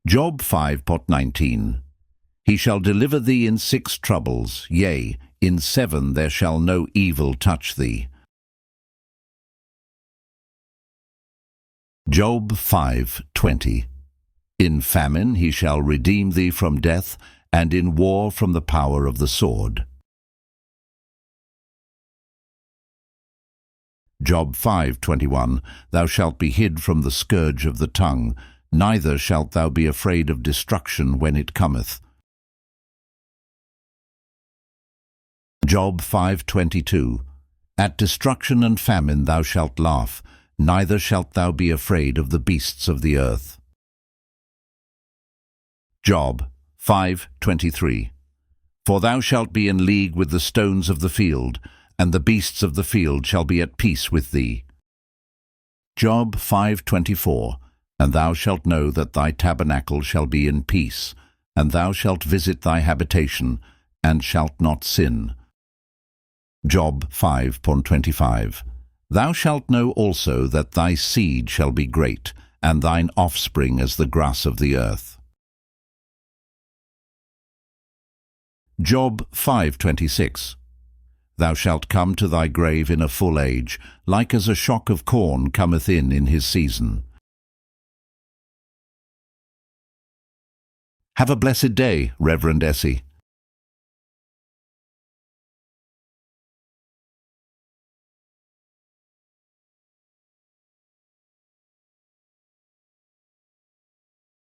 Job 5:19. He shall deliver thee in 6 troubles, yea, in 7 there shall no evil touch thee. Job 5:20. In famine he shall redeem thee from death, and in war from the power of the sword. Job 5:21. Thou shalt be hid from the scourge of the tongue, neither shalt thou be afraid of destruction when it cometh. Job 5:22. At destruction and famine thou shalt laugh, neither shalt thou be afraid of the beasts of the earth. Job 5:23. For thou shalt be in league with the stones of the field, and the beasts of the field shall be at peace with thee. Job 5:24. And thou shalt know that thy tabernacle shall be in peace, and thou shalt visit thy habitation, and shalt not sin. Job 5:25. Thou shalt know also that thy seed shall be great, and thine offspring as the grass of the earth. Job 5:26. Thou shalt come to thy grave in a full age, like as a shock of corn cometh in his season. Have a blessed day, Reverend Essie.